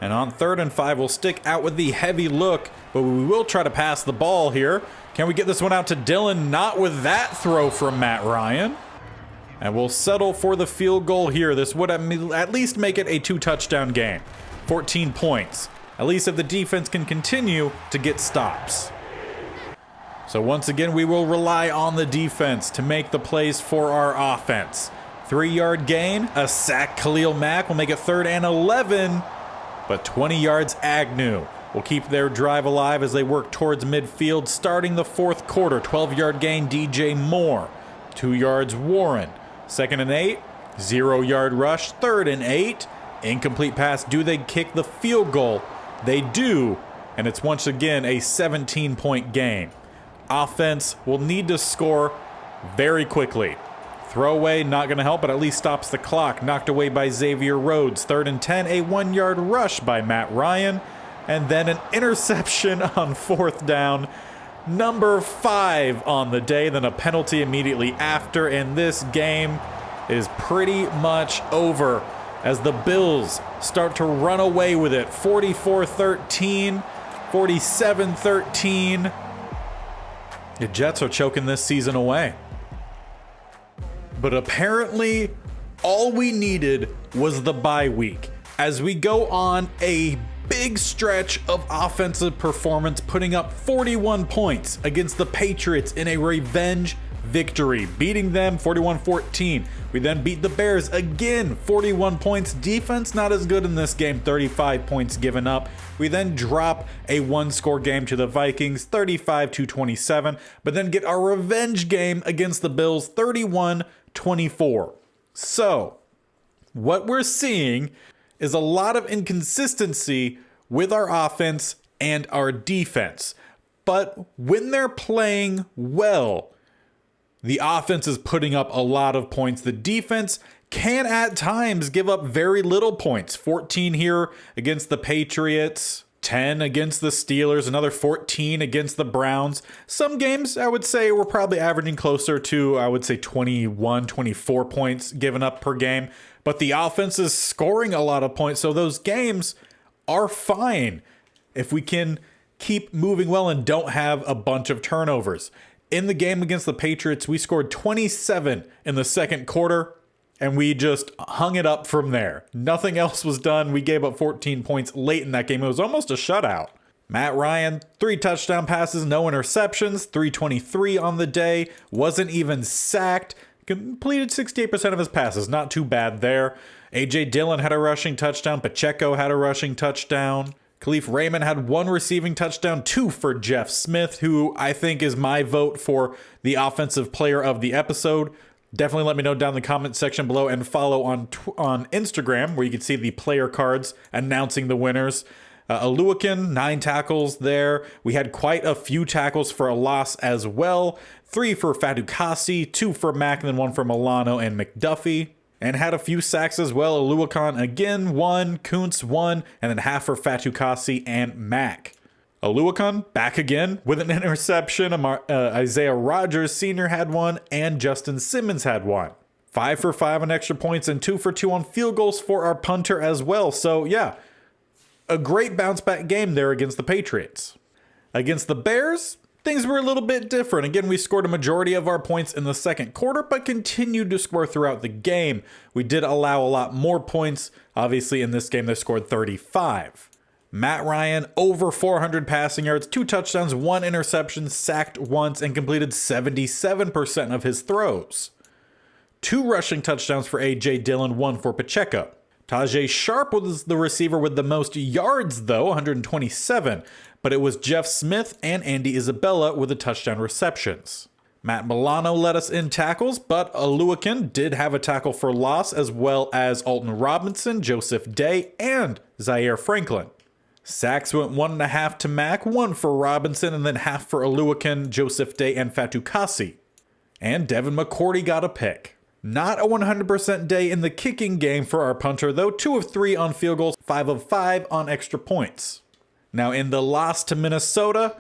And on 3rd and 5, we'll stick out with the heavy look, but we will try to pass the ball here. Can we get this one out to Dylan? Not with that throw from Matt Ryan. And we'll settle for the field goal here. This would at least make it a 2-touchdown game. 14 points. At least if the defense can continue to get stops. So once again, we will rely on the defense to make the plays for our offense. 3-yard gain, a sack Khalil Mack will make it 3rd and 11. But 20 yards Agnew will keep their drive alive as they work towards midfield, starting the 4th quarter. 12-yard gain, DJ Moore. 2 yards Warren. 2nd and 8, 0-yard rush. 3rd and 8, incomplete pass. Do they kick the field goal? They do, and it's once again a 17-point game. Offense will need to score very quickly. Throwaway, not going to help, but at least stops the clock. Knocked away by Xavier Rhodes. 3rd and 10, a 1-yard rush by Matt Ryan. And then an interception on 4th down. Number 5 on the day, then a penalty immediately after. And this game is pretty much over as the Bills start to run away with it. 44-13, 47-13. The Jets are choking this season away. But apparently, all we needed was the bye week as we go on a big stretch of offensive performance, putting up 41 points against the Patriots in a revenge victory, beating them 41-14. We then beat the Bears again, 41 points. Defense not as good in this game, 35 points given up. We then drop a 1-score game to the Vikings, 35-27, but then get our revenge game against the Bills, 31-24. So, what we're seeing is a lot of inconsistency with our offense and our defense. But when they're playing well, The offense is putting up a lot of points. The defense can at times give up very little points. 14 here against the Patriots, 10 against the Steelers, another 14 against the Browns. Some games, I would say, we're probably averaging closer to, 21, 24 points given up per game. But the offense is scoring a lot of points, so those games are fine if we can keep moving well and don't have a bunch of turnovers. In the game against the Patriots, we scored 27 in the second quarter, and we just hung it up from there. Nothing else was done. We gave up 14 points late in that game. It was almost a shutout. Matt Ryan, 3 touchdown passes, no interceptions, 323 on the day, wasn't even sacked, completed 68% of his passes. Not too bad there. A.J. Dillon had a rushing touchdown. Pacheco had a rushing touchdown. Khalil Raymond had 1 receiving touchdown, 2 for Jeff Smith, who I think is my vote for the offensive player of the episode. Definitely let me know down in the comment section below, and follow on Instagram, where you can see the player cards announcing the winners. Aluakin, 9 tackles there. We had quite a few tackles for a loss as well. 3 for Fatukasi, 2 for Mack, and then 1 for Milano and McDuffie. And had a few sacks as well. Aluakan again, 1, Kuntz 1, and then half for Fatukasi and Mack. Aluakan back again with an interception. Isaiah Rodgers Sr. had 1, and Justin Simmons had 1. 5 for 5 on extra points and 2 for 2 on field goals for our punter as well. So yeah, a great bounce back game there against the Patriots. Against the Bears, things were a little bit different. Again, we scored a majority of our points in the second quarter, but continued to score throughout the game. We did allow a lot more points. Obviously, in this game, they scored 35. Matt Ryan, over 400 passing yards, 2 touchdowns, 1 interception, sacked once, and completed 77% of his throws. 2 rushing touchdowns for A.J. Dillon, 1 for Pacheco. Tajay Sharp was the receiver with the most yards, though, 127. But it was Jeff Smith and Andy Isabella with the touchdown receptions. Matt Milano led us in tackles, but Aluakin did have a tackle for loss, as well as Alton Robinson, Joseph Day, and Zaire Franklin. Sacks went 1.5 to Mack, 1 for Robinson, and then half for Aluakin, Joseph Day, and Fatukasi. And Devin McCourty got a pick. Not a 100% day in the kicking game for our punter, though. 2 of 3 on field goals, 5 of 5 on extra points. Now, in the loss to Minnesota,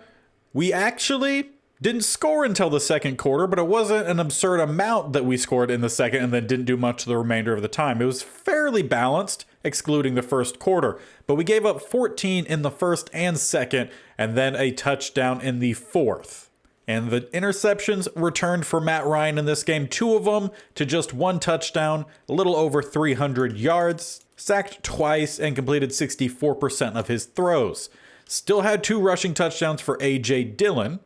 we actually didn't score until the second quarter, but it wasn't an absurd amount that we scored in the second and then didn't do much the remainder of the time. It was fairly balanced, excluding the first quarter, but we gave up 14 in the first and second, and then a touchdown in the fourth. And the interceptions returned for Matt Ryan in this game, 2 of them to just 1 touchdown, a little over 300 yards, sacked twice, and completed 64% of his throws. Still had 2 rushing touchdowns for A.J. Dillon,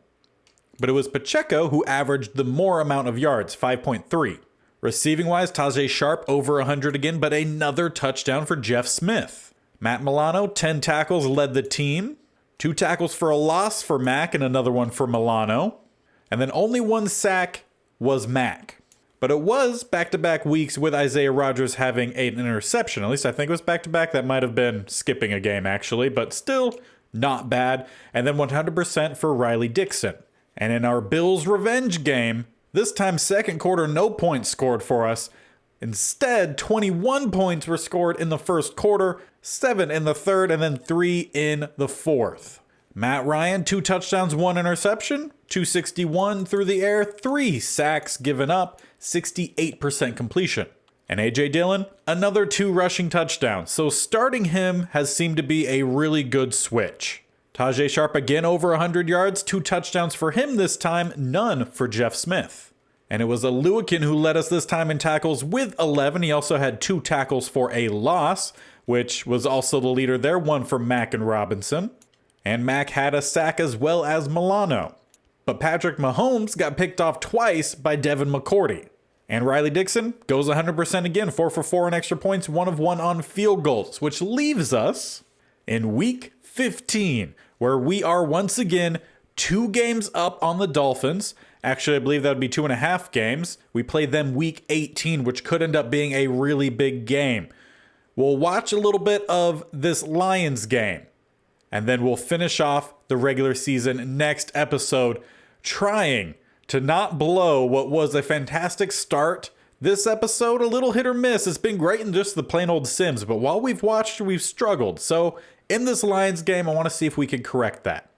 but it was Pacheco who averaged the more amount of yards, 5.3. Receiving-wise, Tajay Sharp over 100 again, but another touchdown for Jeff Smith. Matt Milano, 10 tackles, led the team. 2 tackles for a loss for Mack and another one for Milano. And then only 1 sack was Mack. But it was back-to-back weeks with Isaiah Rodgers having an interception. At least I think it was back-to-back. That might have been skipping a game, actually, but still not bad. And then 100% for Riley Dixon. And in our Bills revenge game, this time second quarter, no points scored for us. Instead, 21 points were scored in the first quarter, 7 in the third, and then 3 in the fourth. Matt Ryan, 2 touchdowns, 1 interception, 261 through the air, 3 sacks given up, 68% completion. And A.J. Dillon, another 2 rushing touchdowns. So starting him has seemed to be a really good switch. Tajay Sharp again over 100 yards, 2 touchdowns for him this time, none for Jeff Smith. And it was Aluakin who led us this time in tackles with 11. He also had 2 tackles for a loss, which was also the leader there, 1 for Mack and Robinson. And Mack had a sack as well as Milano. But Patrick Mahomes got picked off twice by Devin McCourty. And Riley Dixon goes 100% again, 4 for 4 on extra points, 1 of 1 on field goals, which leaves us in week 15, where we are once again 2 games up on the Dolphins. Actually, I believe that would be 2.5 games. We play them week 18, which could end up being a really big game. We'll watch a little bit of this Lions game, and then we'll finish off the regular season next episode, trying to not blow what was a fantastic start. This episode, a little hit or miss. It's been great in just the plain old Sims, but while we've watched, we've struggled. So in this Lions game, I want to see if we can correct that.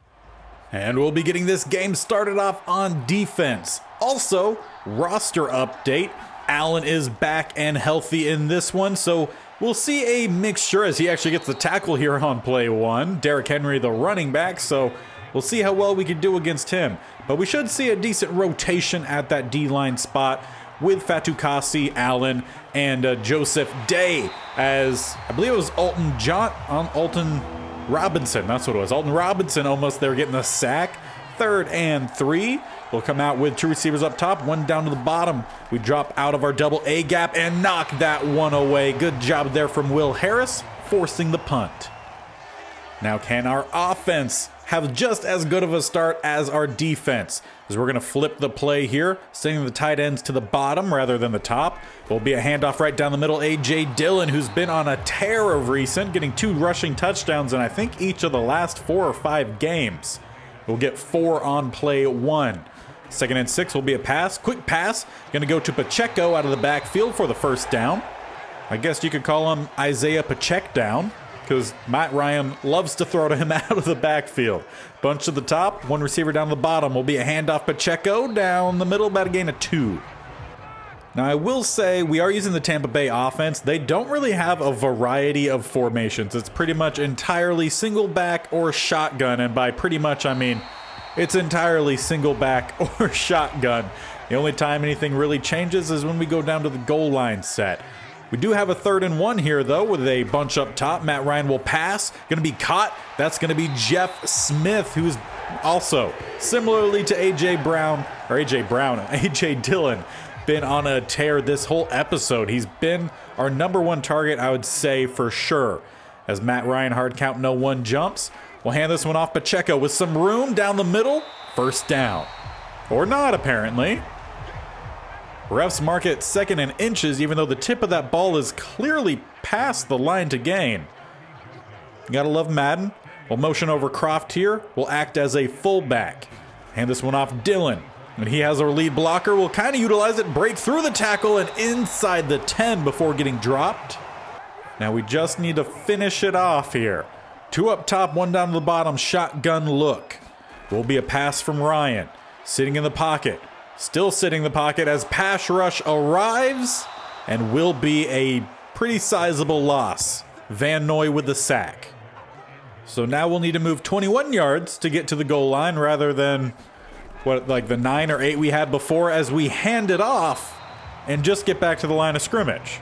And we'll be getting this game started off on defense. Also, roster update. Allen is back and healthy in this one, so we'll see a mixture as he actually gets the tackle here on play one. Derrick Henry, the running back, so we'll see how well we can do against him. But we should see a decent rotation at that D-line spot with Fatukasi, Allen, and Joseph Day, as I believe it was Alton Robinson. That's what it was. Alton Robinson almost there getting the sack. 3rd and 3. We'll come out with 2 receivers up top, 1 down to the bottom. We drop out of our double A gap and knock that one away. Good job there from Will Harris, forcing the punt. Now can our offense have just as good of a start as our defense? As we're going to flip the play here, sending the tight ends to the bottom rather than the top. Will be a handoff right down the middle. A.J. Dillon, who's been on a tear of recent, getting 2 rushing touchdowns in I think each of the last 4 or 5 games. We'll get 4 on play 1. 2nd and 6 will be a pass. Quick pass. Going to go to Pacheco out of the backfield for the first down. I guess you could call him Isaiah Pacheco down, because Matt Ryan loves to throw to him out of the backfield. Bunch to the top, 1 receiver down the bottom. Will be a handoff Pacheco down the middle, about a gain of 2. Now I will say we are using the Tampa Bay offense. They don't really have a variety of formations. It's pretty much entirely single back or shotgun, and by pretty much I mean it's entirely single back or shotgun. The only time anything really changes is when we go down to the goal line set. We do have a 3rd and 1 here, though, with a bunch up top. Matt Ryan will pass. Going to be caught. That's going to be Jeff Smith, who's also, similarly to A.J. Dillon, been on a tear this whole episode. He's been our #1 target, I would say, for sure. As Matt Ryan, hard count, no 1 jumps. We'll hand this one off Pacheco with some room down the middle. 1st down. Or not, apparently. Refs mark it 2nd and inches, even though the tip of that ball is clearly past the line to gain. You gotta love Madden. We'll motion over Croft here. We'll act as a fullback. Hand this one off Dillon. When he has our lead blocker, we'll kind of utilize it, break through the tackle and inside the 10 before getting dropped. Now we just need to finish it off here. 2 up top, 1 down to the bottom, shotgun look. Will be a pass from Ryan. Sitting in the pocket. Still sitting in the pocket as pass rush arrives and will be a pretty sizable loss. Van Noy with the sack. So now we'll need to move 21 yards to get to the goal line rather than like the 9 or 8 we had before, as we hand it off and just get back to the line of scrimmage.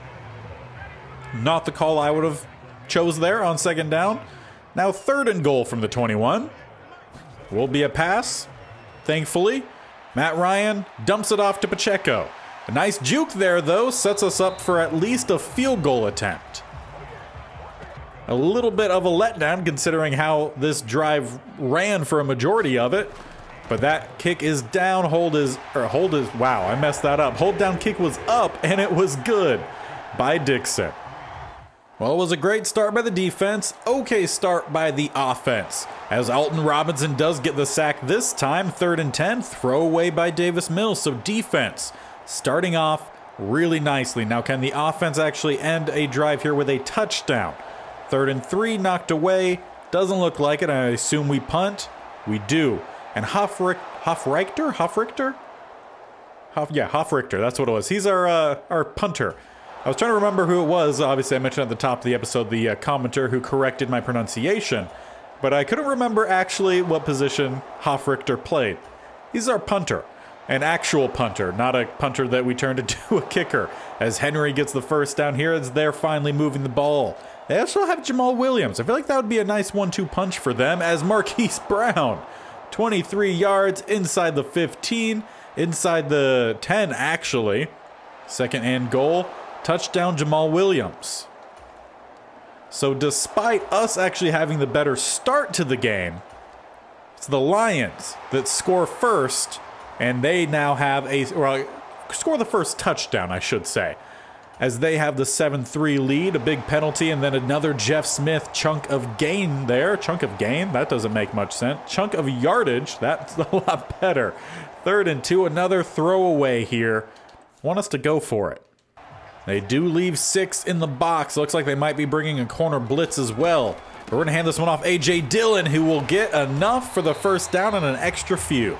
Not the call I would have chose there on 2nd down. Now 3rd and goal from the 21. Will be a pass, thankfully. Matt Ryan dumps it off to Pacheco. A nice juke there, though, sets us up for at least a field goal attempt. A little bit of a letdown considering how this drive ran for a majority of it. But that kick is down. Wow, I messed that up. Hold down kick was up, and it was good by Dixon. Well, it was a great start by the defense, okay start by the offense, as Alton Robinson does get the sack this time. 3rd and 10, throwaway by Davis Mills. So defense starting off really nicely. Now can the offense actually end a drive here with a touchdown? 3rd and 3, knocked away. Doesn't look like it. I assume we punt. We do. And Hofrichter, that's what it was. He's our punter. I was trying to remember who it was. Obviously, I mentioned at the top of the episode the commenter who corrected my pronunciation, but I couldn't remember actually what position Hofrichter played. He's our punter, an actual punter, not a punter that we turned into a kicker. As Henry gets the 1st down here, as they're finally moving the ball. They also have Jamal Williams. I feel like that would be a nice 1-2 punch for them, as Marquise Brown, 23 yards inside the 15, inside the 10 actually. 2nd and goal. Touchdown Jamal Williams. So despite us actually having the better start to the game, it's the Lions that score first, and they now have score the first touchdown, I should say. as they have the 7-3 lead. A big penalty and then another Jeff Smith chunk of gain there. Chunk of gain? That doesn't make much sense. Chunk of yardage? That's a lot better. 3rd and 2, another throwaway here. Want us to go for it. They do leave 6 in the box. Looks like they might be bringing a corner blitz as well. But we're going to hand this one off A.J. Dillon, who will get enough for the first down and an extra few.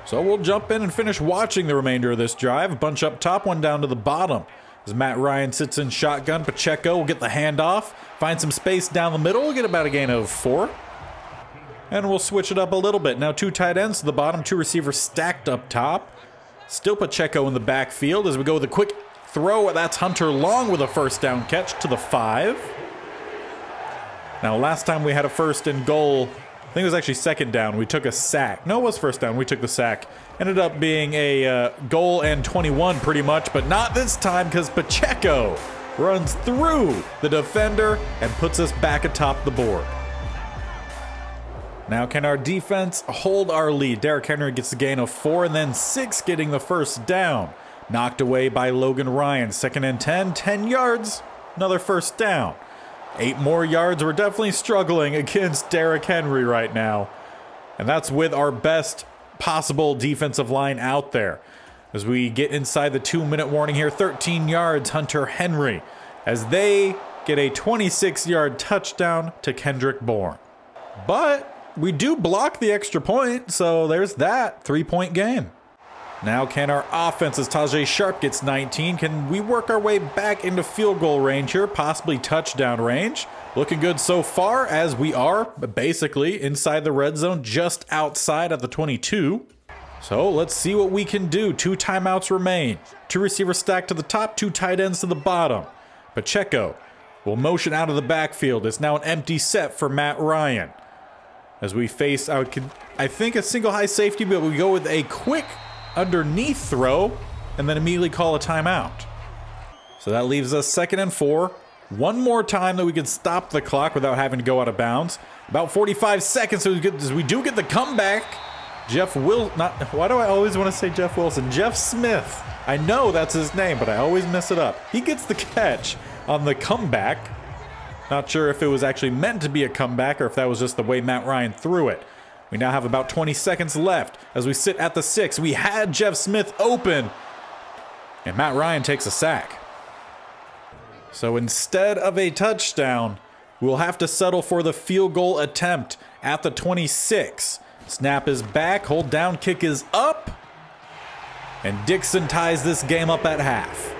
So we'll jump in and finish watching the remainder of this drive. A bunch up top, one down to the bottom. As Matt Ryan sits in shotgun, Pacheco will get the handoff, find some space down the middle. We'll get about a gain of 4. And we'll switch it up a little bit. Now 2 tight ends to the bottom, 2 receivers stacked up top. Still Pacheco in the backfield as we go with a quick throw. That's Hunter Long with a first down catch to the 5. Now last time we had a 1st and goal, I think it was actually 2nd down, we took a sack. No, it was 1st down, we took the sack. Ended up being a goal and 21 pretty much, but not this time because Pacheco runs through the defender and puts us back atop the board. Now can our defense hold our lead? Derrick Henry gets the gain of 4 and then 6 getting the first down. Knocked away by Logan Ryan. 2nd and 10, 10 yards, another first down. 8 more yards. We're definitely struggling against Derrick Henry right now. And that's with our best possible defensive line out there. As we get inside the 2-minute warning here, 13 yards, Hunter Henry, as they get a 26-yard touchdown to Kendrick Bourne. But we do block the extra point, so there's that 3-point game. Now can our offense, as Tajay Sharp gets 19, can we work our way back into field goal range here, possibly touchdown range? Looking good so far, as we are basically inside the red zone, just outside of the 22. So let's see what we can do. 2 timeouts remain. 2 receivers stacked to the top, 2 tight ends to the bottom. Pacheco will motion out of the backfield. It's now an empty set for Matt Ryan. As we face, I think a single high safety, but we go with a quick underneath throw and then immediately call a timeout. So that leaves us 2nd and 4. One more time that we can stop the clock without having to go out of bounds. About 45 seconds as we do get the comeback. Why do I always want to say Jeff Wilson? Jeff Smith. I know that's his name, but I always mess it up. He gets the catch on the comeback. Not sure if it was actually meant to be a comeback or if that was just the way Matt Ryan threw it. We now have about 20 seconds left as we sit at the 6. We had Jeff Smith open, and Matt Ryan takes a sack. So instead of a touchdown, we'll have to settle for the field goal attempt at the 26. Snap is back, hold down, kick is up, and Dixon ties this game up at half.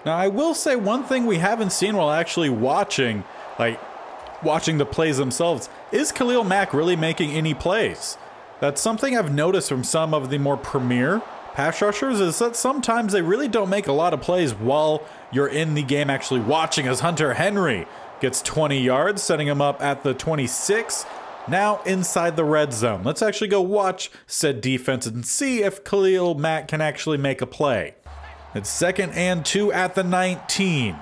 Now I will say one thing we haven't seen while actually watching the plays themselves, is Khalil Mack really making any plays? That's something I've noticed from some of the more premier pass rushers, is that sometimes they really don't make a lot of plays while you're in the game actually watching, as Hunter Henry gets 20 yards, setting him up at the 26, now inside the red zone. Let's actually go watch said defense and see if Khalil Mack can actually make a play. It's 2nd and 2 at the 19.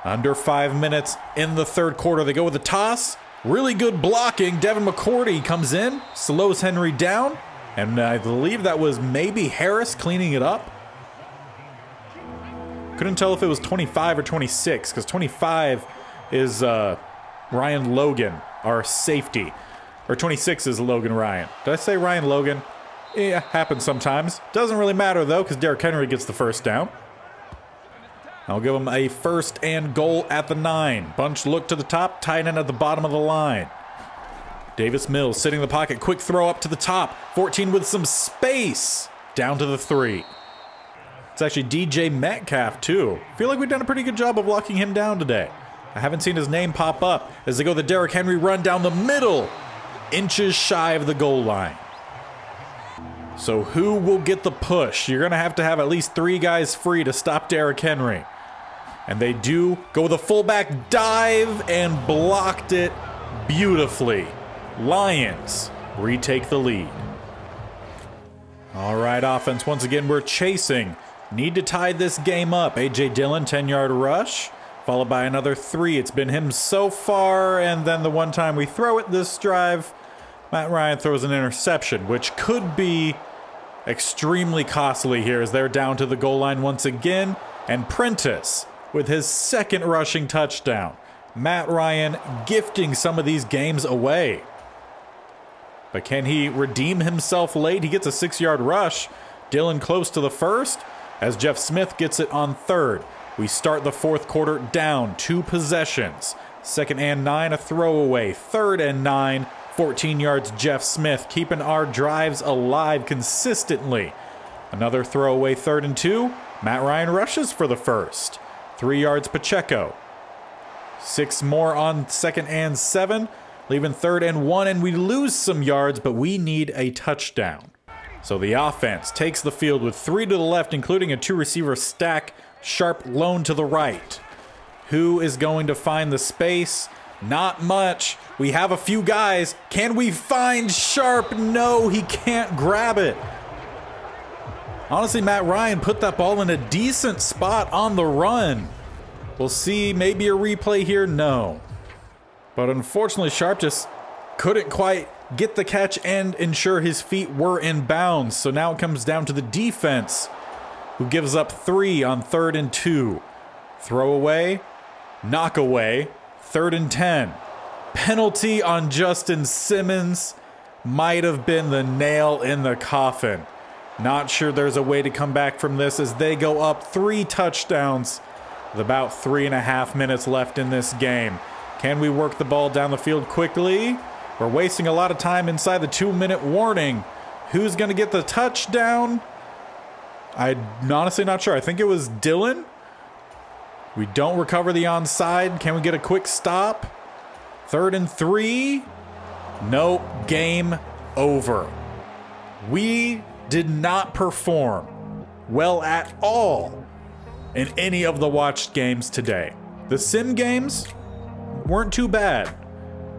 Under 5 minutes in the 3rd quarter. They go with a toss. Really good blocking. Devin McCourty comes in, slows Henry down, and I believe that was maybe Harris cleaning it up. Couldn't tell if it was 25 or 26, because 25 is Ryan Logan, our safety. Or 26 is Logan Ryan. Did I say Ryan Logan? Yeah, happens sometimes. Doesn't really matter, though, because Derrick Henry gets the first down. I'll give him a 1st and goal at the 9. Bunch look to the top, tight end at the bottom of the line. Davis Mills sitting in the pocket, quick throw up to the top. 14 with some space, down to the 3. It's actually DJ Metcalf, too. Feel like we've done a pretty good job of locking him down today. I haven't seen his name pop up as they go the Derrick Henry run down the middle, inches shy of the goal line. So who will get the push? You're going to have at least 3 guys free to stop Derrick Henry. And they do go with a fullback dive and blocked it beautifully. Lions retake the lead. All right, offense, once again, we're chasing. Need to tie this game up. A.J. Dillon, 10-yard rush, followed by another 3. It's been him so far, and then the one time we throw it this drive, Matt Ryan throws an interception, which could be extremely costly here as they're down to the goal line once again. And Prentice with his second rushing touchdown. Matt Ryan gifting some of these games away. But can he redeem himself late? He gets a 6-yard rush. Dylan close to the first as Jeff Smith gets it on third. We start the fourth quarter down 2 possessions. 2nd and 9, a throwaway. 3rd and 9, 14 yards Jeff Smith, keeping our drives alive consistently. Another throwaway 3rd and 2. Matt Ryan rushes for the first. 3 yards Pacheco. 6 more on 2nd and 7, leaving 3rd and 1, and we lose some yards, but we need a touchdown. So the offense takes the field with 3 to the left, including a 2-receiver stack. Sharp lone to the right. Who is going to find the space? Not much. We have a few guys. Can we find Sharp? No, he can't grab it. Honestly, Matt Ryan put that ball in a decent spot on the run. We'll see maybe a replay here. No. But unfortunately, Sharp just couldn't quite get the catch and ensure his feet were in bounds. So now it comes down to the defense, who gives up 3 on 3rd and 2. Throwaway, knockaway, 3rd and 10. Penalty on Justin Simmons might have been the nail in the coffin. Not sure there's a way to come back from this as they go up 3 touchdowns with about 3.5 minutes left in this game. Can we work the ball down the field quickly? We're wasting a lot of time inside the 2-minute warning. Who's going to get the touchdown? I'm honestly not sure. I think it was Dylan. We don't recover the onside. Can we get a quick stop? 3rd and 3. Nope. Game over. We did not perform well at all in any of the watched games today. The sim games weren't too bad,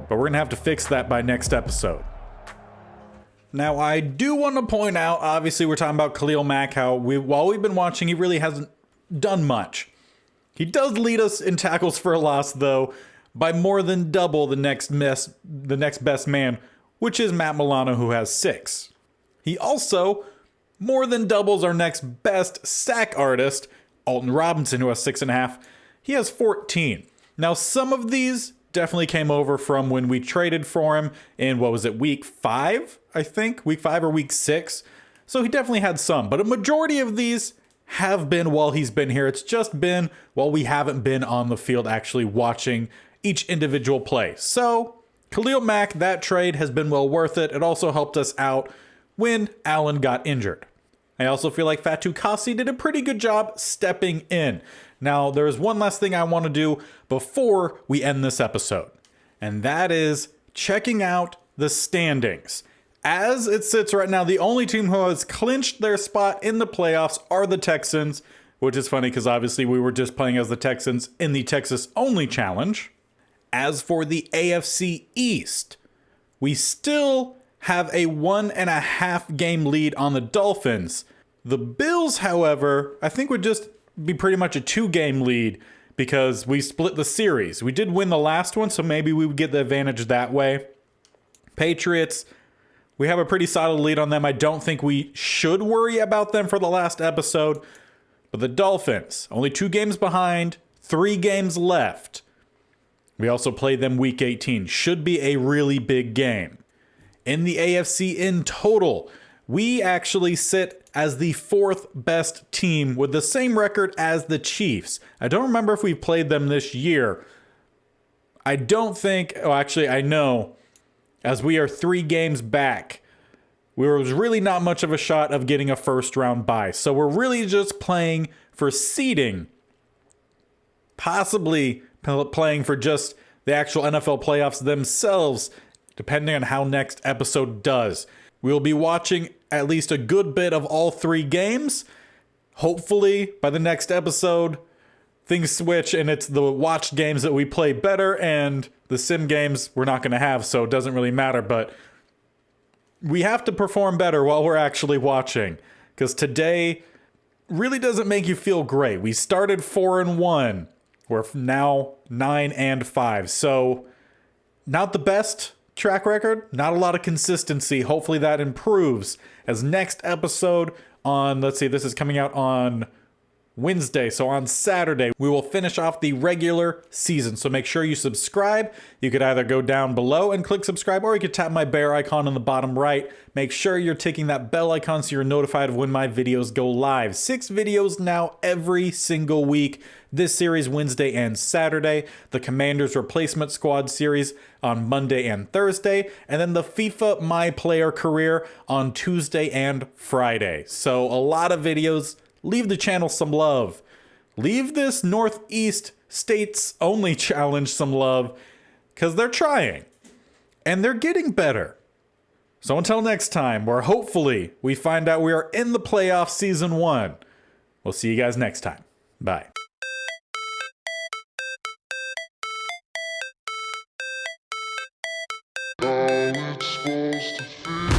but we're going to have to fix that by next episode. Now, I do want to point out, obviously, we're talking about Khalil Mack, how while we've been watching, he really hasn't done much. He does lead us in tackles for a loss, though, by more than double the next best man, which is Matt Milano, who has 6. He also more than doubles our next best sack artist, Alton Robinson, who has 6.5. He has 14. Now, some of these definitely came over from when we traded for him in, week 5, I think? Week 5 or week 6. So he definitely had some, but a majority of these have been while he's been here. It's just been while we haven't been on the field actually watching each individual play. So Khalil Mack, that trade has been well worth it. It also helped us out when Allen got injured. I also feel like Fatu Kasi did a pretty good job stepping in. Now, there's one last thing I want to do before we end this episode, and that is checking out the standings. As it sits right now, the only team who has clinched their spot in the playoffs are the Texans, which is funny because obviously we were just playing as the Texans in the Texas-only challenge. As for the AFC East, we still have a 1.5 game lead on the Dolphins. The Bills, however, I think would just be pretty much a 2-game lead because we split the series. We did win the last one, so maybe we would get the advantage that way. Patriots, we have a pretty solid lead on them. I don't think we should worry about them for the last episode. But the Dolphins, only 2 games behind, 3 games left. We also played them week 18. Should be a really big game. In the AFC in total, we actually sit as the 4th best team with the same record as the Chiefs. I don't remember if we played them this year. I don't think, I know, as we are 3 games back, there was really not much of a shot of getting a first round bye. So we're really just playing for seeding, possibly playing for just the actual NFL playoffs themselves, depending on how next episode does. We'll be watching at least a good bit of all 3 games. Hopefully, by the next episode, things switch and it's the watched games that we play better and the sim games we're not going to have, so it doesn't really matter. But we have to perform better while we're actually watching, because today really doesn't make you feel great. We started 4-1. We're now 9-5. So not the best track record, not a lot of consistency. Hopefully that improves as next episode on, let's see, this is coming out on Wednesday. So on Saturday, we will finish off the regular season. So make sure you subscribe. You could either go down below and click subscribe, or you could tap my bear icon in the bottom right. Make sure you're ticking that bell icon so you're notified of when my videos go live. 6 videos now every single week. This series Wednesday and Saturday. The Commanders Replacement Squad series on Monday and Thursday. And then the FIFA My Player Career on Tuesday and Friday. So a lot of videos. Leave the channel some love. Leave this Northeast States Only Challenge some love, because they're trying. And they're getting better. So until next time, where hopefully we find out we are in the playoffs season 1. We'll see you guys next time. Bye. How it's supposed to feel.